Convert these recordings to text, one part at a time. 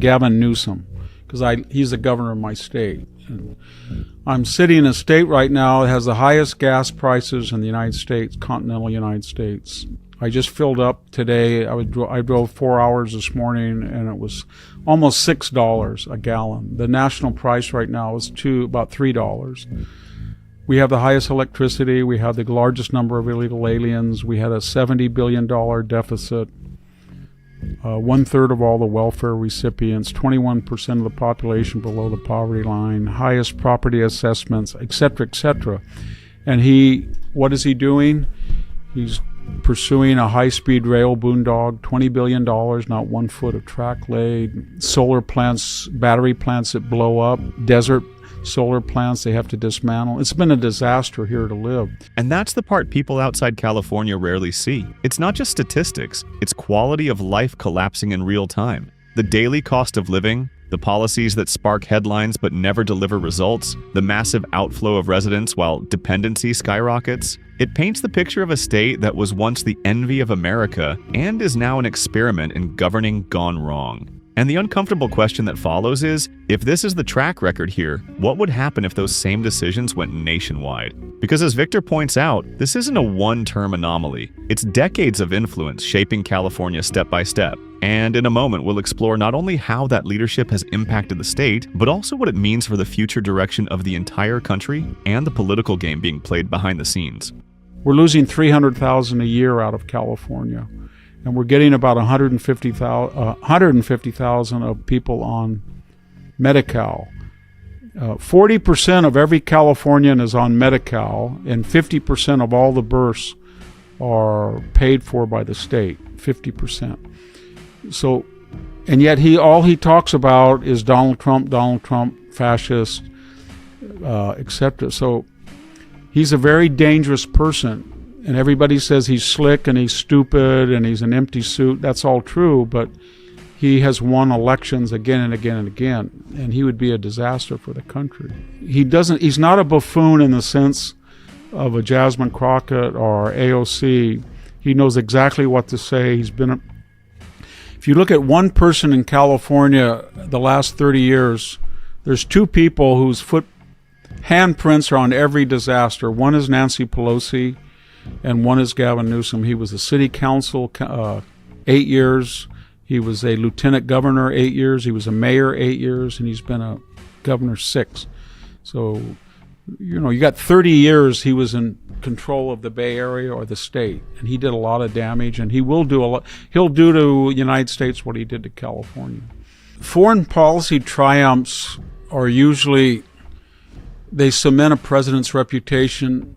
Gavin Newsom, because he's the governor of my state. And I'm sitting in a state right now that has the highest gas prices in the United States, continental United States. I just filled up today. I drove 4 hours this morning, and it was almost $6 a gallon. The national price right now is about $3. We have the highest electricity. We have the largest number of illegal aliens. We had a $70 billion deficit. 1/3 of all the welfare recipients, 21% of the population below the poverty line, highest property assessments, et cetera, and what is he doing? He's pursuing a high-speed rail boondog, $20 billion, not 1 foot of track laid, solar plants, battery plants that blow up, desert solar plants they have to dismantle. It's been a disaster here to live. And that's the part people outside California rarely see. It's not just statistics, it's quality of life collapsing in real time. The daily cost of living, the policies that spark headlines but never deliver results, the massive outflow of residents while dependency skyrockets. It paints the picture of a state that was once the envy of America and is now an experiment in governing gone wrong. And the uncomfortable question that follows is, if this is the track record here, what would happen if those same decisions went nationwide? Because as Victor points out, this isn't a one-term anomaly. It's decades of influence shaping California step by step. And in a moment, we'll explore not only how that leadership has impacted the state, but also what it means for the future direction of the entire country and the political game being played behind the scenes. We're losing 300,000 a year out of California. And we're getting about 150,000 of people on Medi-Cal. 40% of every Californian is on Medi-Cal, and 50% of all the births are paid for by the state. 50%. So, and yet all he talks about is Donald Trump, fascist, etc. So, he's a very dangerous person. And everybody says he's slick and he's stupid and he's an empty suit. That's all true, but he has won elections again and again and again, and he would be a disaster for the country. He's not a buffoon in the sense of a Jasmine Crockett or AOC. He knows exactly what to say. If you look at one person in California the last 30 years, there's two people whose handprints are on every disaster. One is Nancy Pelosi, and one is Gavin Newsom. He was a city council 8 years. He was a lieutenant governor 8 years. He was a mayor 8 years, and he's been a governor 6. So, you got 30 years he was in control of the Bay Area or the state, and he did a lot of damage, and he will do a lot. He'll do to the United States what he did to California. Foreign policy triumphs are usually, they cement a president's reputation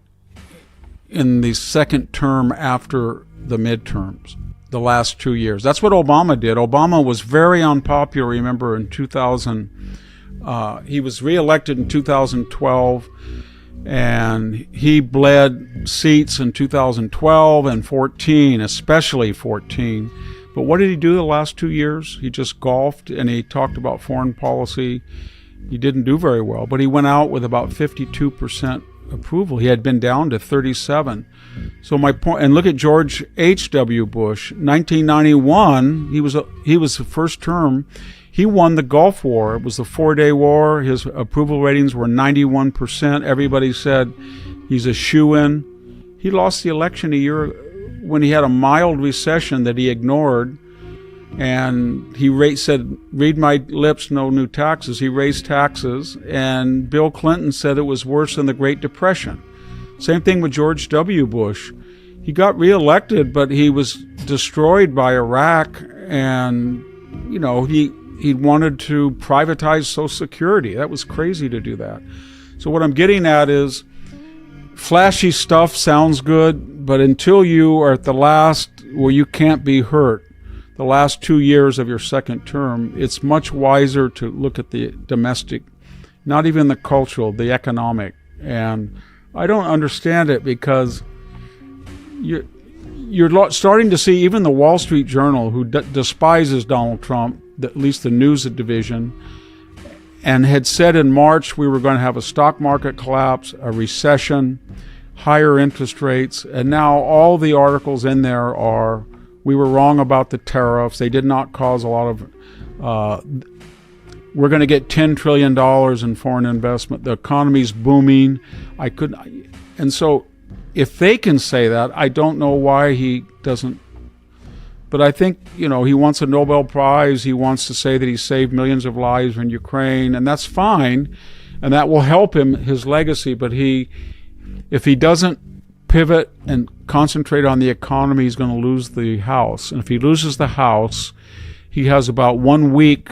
in the second term after the midterms, the last 2 years. That's what Obama did. Obama was very unpopular, remember, in 2000. He was reelected in 2012, and he bled seats in 2012 and 14, especially 14. But what did he do the last 2 years? He just golfed, and he talked about foreign policy. He didn't do very well, but he went out with about 52% approval. He had been down to 37. So my point, and look at George H.W. Bush, 1991, he was the first term. He won the Gulf War. It was the 4-day war. His approval ratings were 91%. Everybody said he's a shoo-in. He lost the election a year when he had a mild recession that he ignored, and he said, read my lips, no new taxes. He raised taxes, and Bill Clinton said it was worse than the Great Depression. Same thing with George W. Bush. He got reelected, but he was destroyed by Iraq, and, he wanted to privatize Social Security. That was crazy to do that. So what I'm getting at is, flashy stuff sounds good, but until you are at the last where you can't be hurt, the last 2 years of your second term, it's much wiser to look at the domestic, not even the cultural, the economic. And I don't understand it, because you're starting to see even the Wall Street Journal, who despises Donald Trump, at least the news division, and had said in March we were going to have a stock market collapse, a recession, higher interest rates, and now all the articles in there are, we were wrong about the tariffs. They did not cause a lot of we're going to get $10 trillion in foreign investment. The economy's booming. And so if they can say that, I don't know why he doesn't. But I think, he wants a Nobel Prize. He wants to say that he saved millions of lives in Ukraine, and that's fine. And that will help him, his legacy. But if he doesn't pivot and concentrate on the economy, he's going to lose the House. And if he loses the House, he has about 1 week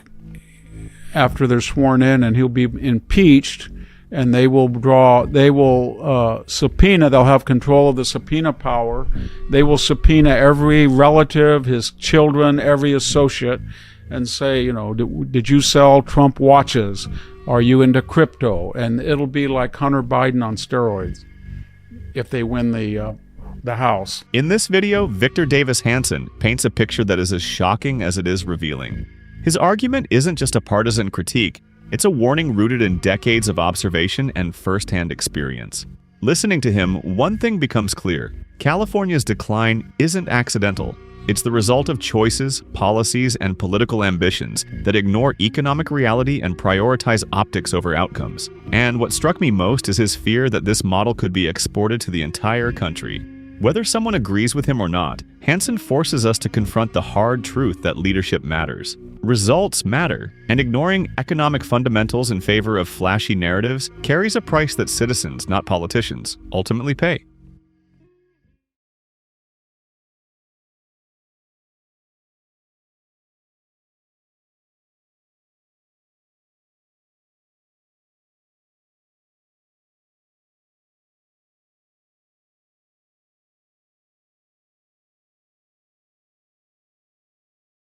after they're sworn in, and he'll be impeached, and they will subpoena. They'll have control of the subpoena power. They will subpoena every relative, his children, every associate, and say, did you sell Trump watches? Are you into crypto? And it'll be like Hunter Biden on steroids if they win the House. In this video, Victor Davis Hanson paints a picture that is as shocking as it is revealing. His argument isn't just a partisan critique, it's a warning rooted in decades of observation and first-hand experience. Listening to him, one thing becomes clear. California's decline isn't accidental. It's the result of choices, policies, and political ambitions that ignore economic reality and prioritize optics over outcomes. And what struck me most is his fear that this model could be exported to the entire country. Whether someone agrees with him or not, Hanson forces us to confront the hard truth that leadership matters. Results matter, and ignoring economic fundamentals in favor of flashy narratives carries a price that citizens, not politicians, ultimately pay.